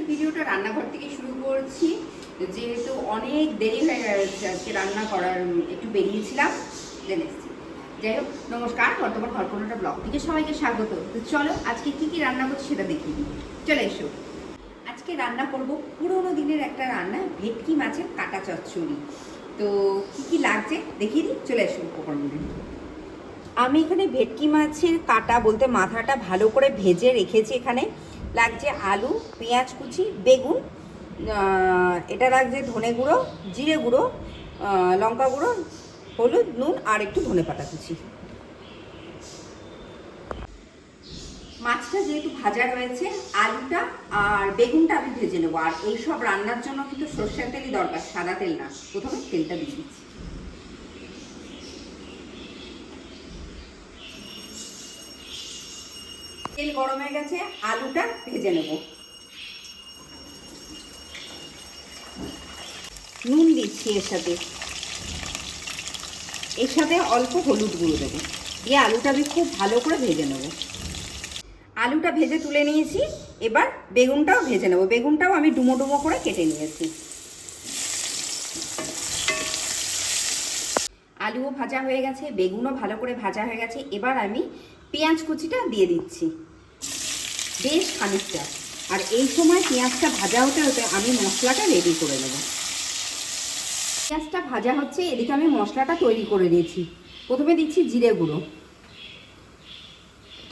ভিডিওটা রান্নাঘর থেকে শুরু করছি, যেহেতু অনেক দেরি হয়ে গেছে আজকে রান্না করার, একটু বেরিয়েছিলাম জেনেছি। যাই হোক, নমস্কার, বর্তমান ঘরকোনাটা ব্লগ থেকে সবাইকে স্বাগত। তো চলো আজকে কি কি রান্না করছি সেটা দেখিয়ে দিই। চলে এসো। আজকে রান্না করব পুরোনো দিনের একটা রান্না, ভেটকি মাছের কাটা চচ্চড়ি। তো কি কি লাগছে দেখিয়ে দিই, চলে এসো উপকরণগুলো। আমি এখানে ভেটকি মাছের কাটা বলতে মাথাটা ভালো করে ভেজে রেখেছি। এখানে লাগছে আলু, পেঁয়াজ কুচি, বেগুন, এটা লাগছে ধনে গুঁড়ো, জিরে গুঁড়ো, লঙ্কা গুঁড়ো, হলুদ, নুন আর একটু ধনেপাতা কুচি। মাছটা যেহেতু ভাজা রয়েছে, আলুটা আর বেগুনটা আমি ভেজে নেবো। আর এইসব রান্নার জন্য কিন্তু সর্ষের তেলই দরকার, সাদা তেল না। প্রথমে তেলটা দিয়ে দিচ্ছি। তেল গরম হয়ে গেছে, আলুটা ভেজে নেব। নুন দিচ্ছি এর সাথে অল্প হলুদ গুঁড়ো দেবো, দিয়ে আলুটা আমি খুব ভালো করে ভেজে নেব। আলুটা ভেজে তুলে নিয়েছি, এবার বেগুনটাও ভেজে নেব। বেগুনটাও আমি ডুমো ডুমো করে কেটে নিয়েছি। আলুও ভাজা হয়ে গেছে, বেগুনও ভালো করে ভাজা হয়ে গেছে। এবার আমি পেঁয়াজ কুচিটা দিয়ে দিচ্ছি, বেশ খানিকটা। আর এই সময় পেঁয়াজটা ভাজা হতে হতে আমি মশলাটা রেডি করে নেব। পেঁয়াজটা ভাজা হচ্ছে, এদিকে আমি মশলাটা তৈরি করে নিয়েছি। প্রথমে দিচ্ছি জিরে গুঁড়ো,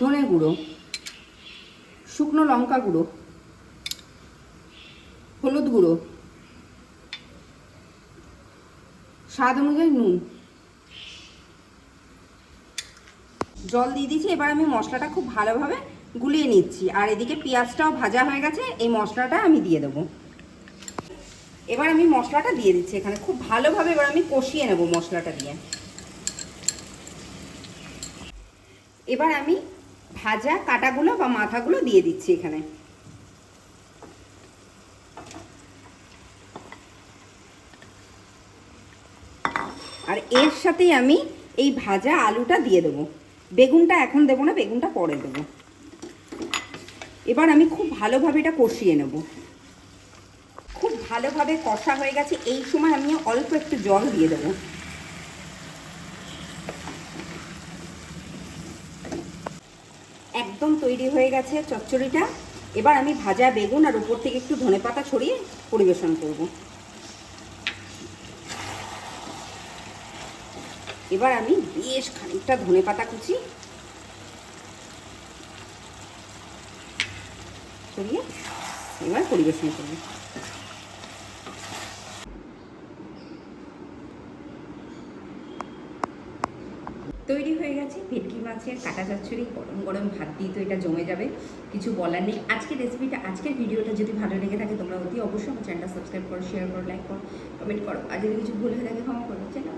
ধনে গুঁড়ো, শুকনো লঙ্কা গুঁড়ো, হলুদ গুঁড়ো, স্বাদ অনুযায়ী নুন, জল দিয়ে দিচ্ছি। এবার আমি মশলাটা খুব ভালোভাবে গুলিয়ে নিচ্ছি। আর এদিকে পেঁয়াজটাও ভাজা হয়ে গেছে, এই মশলাটা আমি দিয়ে দেবো। এবার আমি মশলাটা দিয়ে দিচ্ছি এখানে খুব ভালোভাবে। এবার আমি কষিয়ে নেব মশলাটা দিয়ে। এবার আমি ভাজা কাটাগুলো বা মাথাগুলো দিয়ে দিচ্ছি এখানে। আর এর সাথেই আমি এই ভাজা আলুটা দিয়ে দেবো। বেগুনটা এখন দেবো না, বেগুনটা পরে দেবো। এবার আমি খুব ভালোভাবে এটা কষিয়ে নেব। খুব ভালোভাবে কষা হয়ে গেছে, এই সময় আমি অল্প একটু জল দিয়ে দেবো। একদম তৈরি হয়ে গেছে চচ্চড়িটা। এবার আমি ভাজা বেগুন আর উপর থেকে একটু ধনেপাতা ছড়িয়ে পরিবেশন করব। এবার আমি বেশ খানিকটা ধনেপাতা কুচি ছড়িয়ে এবার পরিবেশন করব। তৈরি হয়ে গেছে ভেটকি মাছের কাটা চচ্চড়ি। গরম গরম ভাত দিয়ে তো এটা জমে যাবে, কিছু বলার নেই। আজকের রেসিপিটা, আজকের ভিডিওটা যদি ভালো লেগে থাকে, তোমরা অতি অবশ্যই আমার চ্যানেলটা সাবস্ক্রাইব করো, শেয়ার করো, লাইক করো, কমেন্ট করো। আর যদি কিছু ভুল হয়ে থাকে ক্ষমা করো। চলো।